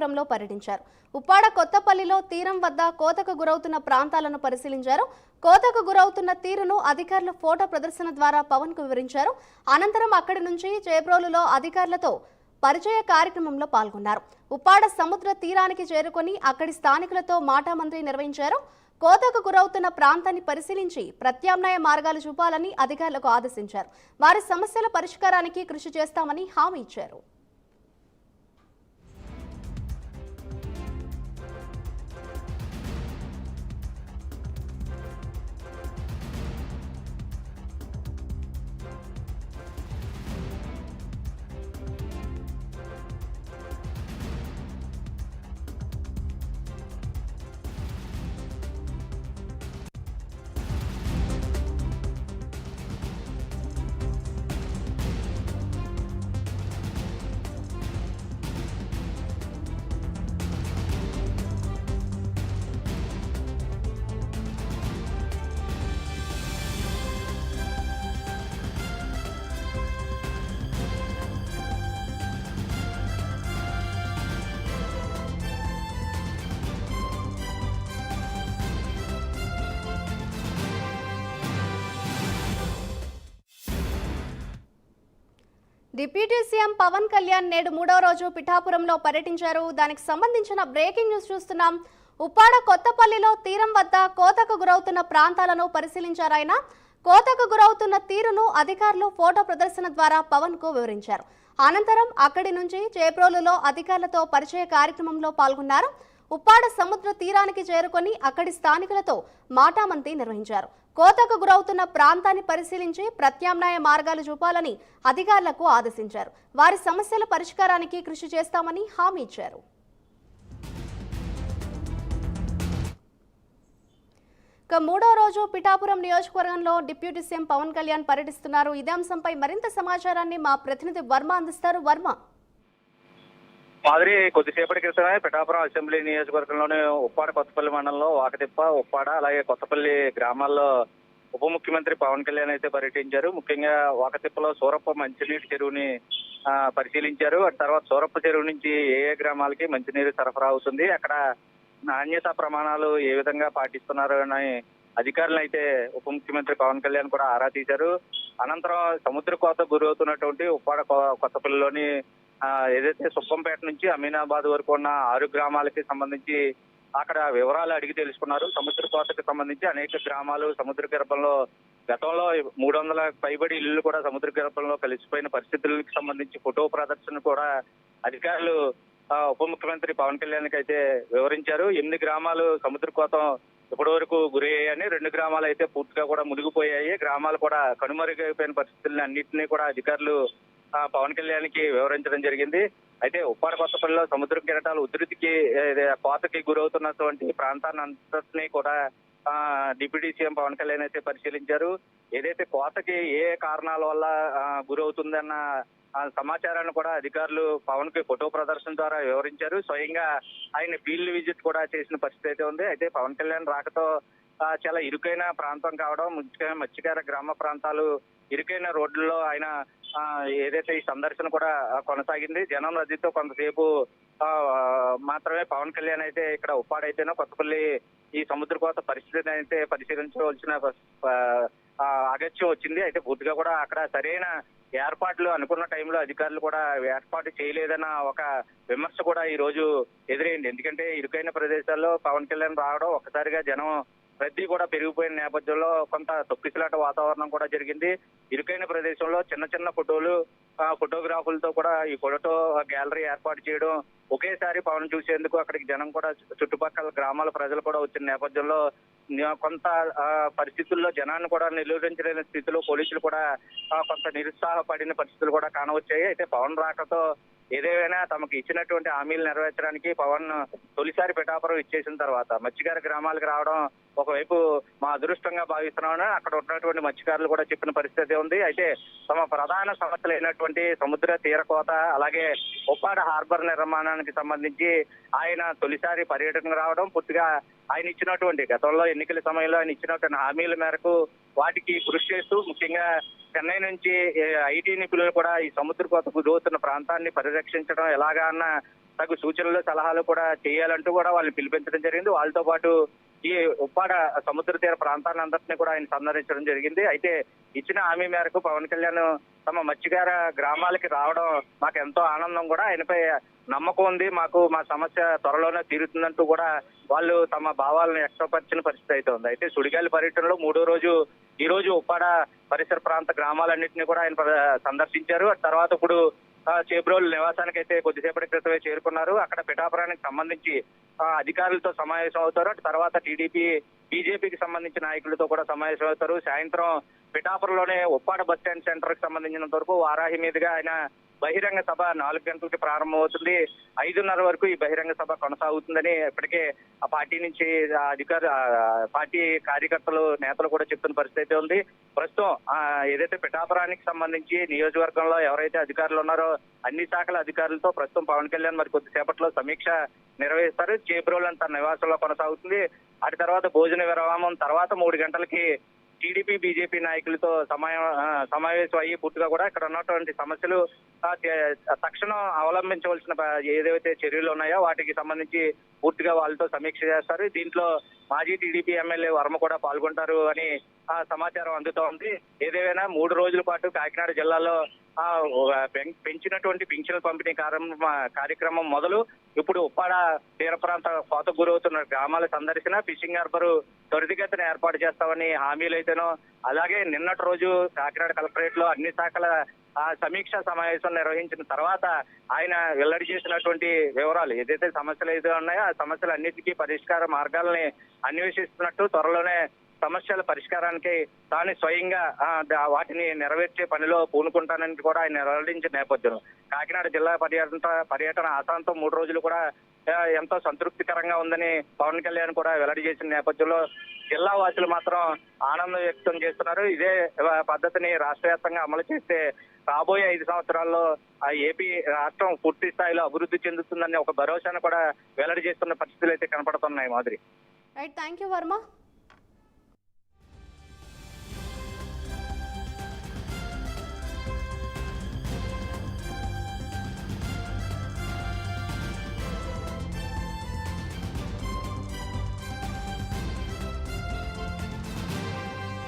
పిఠాపురంలో పర్యటించారు. ఉప్పాడ కొత్తపల్లిలో తీరం వద్ద కోతకు గురవుతున్న ప్రాంతాలను పరిశీలించారు. కోతకు గురవుతున్న తీరును అధికారులు ఫోటో ప్రదర్శన ద్వారా పవన్ కు వివరించారు. అనంతరం అక్కడి నుంచి చేబ్రోలులో అధికారులతో పరిచయ కార్యక్రమంలో పాల్గొన్నారు. ఉప్పాడ సముద్ర తీరానికి చేరుకొని అక్కడి స్థానికులతో మాటామంత్రి నిర్వహించారు. కోతకు గురవుతున్న ప్రాంతాన్ని పరిశీలించి ప్రత్యామ్నాయ మార్గాలు చూపాలని అధికారులకు ఆదేశించారు. వారి సమస్యల పరిష్కారానికి కృషి చేస్తామని హామీ ఇచ్చారు. డిప్యూటీ సీఎం పవన్ కళ్యాణ్ నేడు 3వ రోజు పిఠాపురంలో పర్యటించారు. దానికి సంబంధించిన బ్రేకింగ్ న్యూస్ చూస్తున్నాం. ఉప్పాడ కొత్తపల్లిలో తీరం వద్ద కోతకు గురవుతున్న ప్రాంతాలను పరిశీలించారు. ఆయన కోతకు గురవుతున్న తీరును అధికారులు ఫోటో ప్రదర్శన ద్వారా పవన్ కు వివరించారు. అనంతరం అక్కడి నుంచి చేబ్రోలులో అధికారులతో పరిచయ కార్యక్రమంలో పాల్గొన్నారు. ఉప్పాడ సముద్ర తీరానికి చేరుకొని అక్కడి స్థానికులతో మాటామంతి నిర్వహించారు. కోతకు గురవుతున్న ప్రాంతాన్ని పరిశీలించి ప్రత్యామ్నాయ మార్గాలు చూపాలని అధికారులకు ఆదేశించారు. వారి సమస్యల పరిష్కారానికి కృషి చేస్తామని హామీ ఇచ్చారు. ఇక 3వ రోజు పిఠాపురం నియోజకవర్గంలో డిప్యూటీ సీఎం పవన్ కళ్యాణ్ పర్యటిస్తున్నారు. ఇదే అంశంపై మరింత సమాచారాన్ని మా ప్రతినిధి వర్మ అందిస్తారు. వర్మ, మాదిరి కొద్దిసేపటి క్రితమే పిఠాపురం అసెంబ్లీ నియోజకవర్గంలోని ఉప్పాడ కొత్తపల్లి మండలంలో వాకతిప్ప, ఉప్పాడ అలాగే కొత్తపల్లి గ్రామాల్లో ఉప ముఖ్యమంత్రి పవన్ కళ్యాణ్ అయితే పర్యటించారు. ముఖ్యంగా వాకతిప్పలో సూరప్ప మంచినీటి చెరువుని పరిశీలించారు. తర్వాత సూరప్ప చెరువు నుంచి ఏ గ్రామాలకి మంచినీరు సరఫరా అవుతుంది, అక్కడ నాణ్యత ప్రమాణాలు ఏ విధంగా పాటిస్తున్నారు అని అధికారులు అయితే ఉప ముఖ్యమంత్రి పవన్ కళ్యాణ్ కూడా ఆరా తీశారు. అనంతరం సముద్ర కోత గురవుతున్నటువంటి ఉప్పాడ కొత్తపల్లిలోని ఏదైతే సుప్పంపేట నుంచి అమీనాబాద్ వరకు ఉన్న 6 గ్రామాలకి సంబంధించి అక్కడ వివరాలు అడిగి తెలుసుకున్నారు. సముద్ర కోతకు సంబంధించి అనేక గ్రామాలు సముద్ర గర్భంలో గతంలో 300 పైబడి ఇళ్లు కూడా సముద్ర గర్భంలో కలిసిపోయిన పరిస్థితులకు సంబంధించి ఫోటో ప్రదర్శన కూడా అధికారులు ఉప ముఖ్యమంత్రి పవన్ కళ్యాణ్ కి అయితే వివరించారు. 8 గ్రామాలు సముద్ర కోతం ఇప్పటి వరకు గురయ్యాయని, 2 గ్రామాలు అయితే పూర్తిగా కూడా మునిగిపోయాయి. గ్రామాలు కూడా కనుమరుగైపోయిన పరిస్థితులను అన్నింటినీ కూడా అధికారులు పవన్ కళ్యాణ్ కి వివరించడం జరిగింది. అయితే ఉప్పాడ కొత్తపల్లిలో సముద్ర కెరటాలు ఉధృతికి కోతకి గురవుతున్నటువంటి ప్రాంతాన్ని అంతటినీ కూడా డిప్యూటీ సీఎం పవన్ కళ్యాణ్ అయితే పరిశీలించారు. ఏదైతే కోతకి ఏ కారణాల వల్ల గురవుతుందన్న సమాచారాన్ని కూడా అధికారులు పవన్ కి ఫోటో ప్రదర్శన ద్వారా వివరించారు. స్వయంగా ఆయన ఫీల్డ్ విజిట్ కూడా చేసిన పరిస్థితి అయితే ఉంది. అయితే పవన్ కళ్యాణ్ రాకతో చాలా ఇరుకైన ప్రాంతం కావడం, ముఖ్యంగా మత్స్యకార గ్రామ ప్రాంతాలు ఇరుకైన రోడ్లలో ఆయన ఏదైతే ఈ సందర్శన కూడా కొనసాగింది. జనం రద్దీతో కొంతసేపు మాత్రమే పవన్ కళ్యాణ్ అయితే ఇక్కడ ఉప్పాడైతేనో కొత్తపల్లి ఈ సముద్ర కోత పరిస్థితిని అయితే పరిశీలించవలసిన అగత్యం వచ్చింది. అయితే పూర్తిగా కూడా అక్కడ సరైన ఏర్పాట్లు అనుకున్న టైంలో అధికారులు కూడా ఏర్పాటు చేయలేదన్న ఒక విమర్శ కూడా ఈ రోజు ఎదురైంది. ఎందుకంటే ఇరుకైన ప్రదేశాల్లో పవన్ కళ్యాణ్ రావడం, ఒక్కసారిగా జనం రద్దీ కూడా పెరిగిపోయిన నేపథ్యంలో కొంత తొక్కిసలాట వాతావరణం కూడా జరిగింది. ఇరుకైన ప్రదేశంలో చిన్న చిన్న ఫోటోగ్రాఫులతో కూడా ఈ ఫోటో గ్యాలరీ ఏర్పాటు చేయడం, ఒకేసారి పవన్ చూసేందుకు అక్కడికి జనం కూడా చుట్టుపక్కల గ్రామాల ప్రజలు కూడా వచ్చిన నేపథ్యంలో కొంత పరిస్థితుల్లో జనాన్ని కూడా నిలువరించలేని స్థితిలో పోలీసులు కూడా కొంత నిరుత్సాహపడిన పరిస్థితులు కూడా కానవచ్చాయి. అయితే పవన్ రాకతో ఏదేమైనా తమకు ఇచ్చినటువంటి హామీలు నెరవేర్చడానికి పవన్ తొలిసారి పిఠాపురం ఇచ్చేసిన తర్వాత మత్స్యకార గ్రామాలకు రావడం ఒకవైపు మా అదృష్టంగా భావిస్తున్నామని అక్కడ ఉన్నటువంటి మత్స్యకారులు కూడా చెప్పిన పరిస్థితి ఉంది. అయితే తమ ప్రధాన సమస్యలు అయినటువంటి సముద్ర తీర కోత, అలాగే ఉప్పాడ హార్బర్ నిర్మాణానికి సంబంధించి ఆయన తొలిసారి పర్యటనకు రావడం, పూర్తిగా ఆయన ఇచ్చినటువంటి గతంలో ఎన్నికల సమయంలో ఆయన ఇచ్చినటువంటి హామీల మేరకు వాటికి కృషి చేస్తూ, ముఖ్యంగా చెన్నై నుంచి ఐటీ నిపుణులు కూడా ఈ సముద్ర కోతకు గురవుతున్న ప్రాంతాన్ని పరిరక్షించడం ఎలాగా అన్న తగు సూచనలు సలహాలు కూడా చేయాలంటూ కూడా వాళ్ళని పిలిపించడం జరిగింది. వాళ్ళతో పాటు ఈ ఉప్పాడ సముద్ర తీర ప్రాంతాలందరినీ కూడా ఆయన సందర్శించడం జరిగింది. అయితే ఇచ్చిన హామీ మేరకు పవన్ కళ్యాణ్ తమ మత్స్యకార గ్రామాలకి రావడం మాకు ఎంతో ఆనందం కూడా, ఆయనపై నమ్మకం ఉంది, మాకు మా సమస్య త్వరలోనే తీరుతుందంటూ కూడా వాళ్ళు తమ భావాలను వ్యక్తపరిచిన పరిస్థితి అయితే ఉంది. అయితే సుడిగాలి పర్యటనలో మూడో రోజు ఈ రోజు ఉప్పాడ పరిసర ప్రాంత గ్రామాలన్నింటినీ కూడా ఆయన సందర్శించారు. తర్వాత ఇప్పుడు చేబ్రోలు నివాసానికి అయితే కొద్దిసేపటి క్రితమే చేరుకున్నారు. అక్కడ పిఠాపురానికి సంబంధించి అధికారులతో సమావేశం అవుతారు. తర్వాత టీడీపీ బీజేపీకి సంబంధించిన నాయకులతో కూడా సమావేశం అవుతారు. సాయంత్రం పిఠాపురంలోనే ఉప్పాడ బస్ స్టాండ్ సెంటర్ కి సంబంధించినంత వరకు వారాహి మీదుగా ఆయన బహిరంగ సభ 4 గంటలకి ప్రారంభమవుతుంది. 5:30 వరకు ఈ బహిరంగ సభ కొనసాగుతుందని ఇప్పటికే ఆ పార్టీ నుంచి పార్టీ కార్యకర్తలు నేతలు కూడా చెప్తున్న పరిస్థితి ఉంది. ప్రస్తుతం ఏదైతే పిఠాపురానికి సంబంధించి నియోజకవర్గంలో ఎవరైతే అధికారులు ఉన్నారో అన్ని శాఖల అధికారులతో ప్రస్తుతం పవన్ కళ్యాణ్ మరి కొద్దిసేపట్లో సమీక్ష నిర్వహిస్తారు. చేబ్రోలు తన నివాసంలో కొనసాగుతుంది. అటు తర్వాత భోజన విరామం తర్వాత 3 గంటలకి టీడీపీ బీజేపీ నాయకులతో సమావేశం అయ్యి పూర్తిగా కూడా ఇక్కడ ఉన్నటువంటి సమస్యలు తక్షణం అవలంబించవలసిన ఏదైతే చర్యలు ఉన్నాయో వాటికి సంబంధించి పూర్తిగా వాళ్ళతో సమీక్ష చేస్తారు. దీంట్లో మాజీ టీడీపీ ఎమ్మెల్యే వర్మ కూడా పాల్గొంటారు అని సమాచారం అందుతోంది. ఏదేమైనా 3 రోజుల పాటు కాకినాడ జిల్లాలో పెంచినటువంటి పింఛన్ల పంపిణీ కార్యక్రమం మొదలు ఇప్పుడు ఉప్పాడ తీర ప్రాంత కోతకు గురవుతున్న గ్రామాల సందర్శన, ఫిషింగ్ హార్బర్ త్వరితగతిన ఏర్పాటు చేస్తామని హామీలు అయితేనో, అలాగే నిన్నటి రోజు కాకినాడ కలెక్టరేట్ లో అన్ని శాఖల సమీక్షా సమావేశం నిర్వహించిన తర్వాత ఆయన వెల్లడి చేసినటువంటి వివరాలు ఏదైతే సమస్యలు అయితే ఉన్నాయో ఆ సమస్యలన్నిటికీ పరిష్కార మార్గాలని అన్వేషిస్తున్నట్టు, త్వరలోనే సమస్యల పరిష్కారానికి తాను స్వయంగా వాటిని నెరవేర్చే పనిలో పూనుకుంటానని కూడా ఆయన వెల్లడించిన నేపథ్యంలో కాకినాడ జిల్లా పర్యటన ఆశాంతం 3 రోజులు కూడా ఎంతో సంతృప్తికరంగా ఉందని పవన్ కళ్యాణ్ కూడా వెల్లడి చేసిన నేపథ్యంలో జిల్లా వాసులు మాత్రం ఆనందం వ్యక్తం చేస్తున్నారు. ఇదే పద్ధతిని రాష్ట్ర వ్యాప్తంగా అమలు చేస్తే రాబోయే 5 సంవత్సరాల్లో ఆ ఏపీ రాష్ట్రం పూర్తి స్థాయిలో అభివృద్ధి చెందుతుందని ఒక భరోసాను కూడా వెల్లడి చేస్తున్న పరిస్థితులు అయితే కనపడుతున్నాయి. Madhuri. Right, thank you Varma.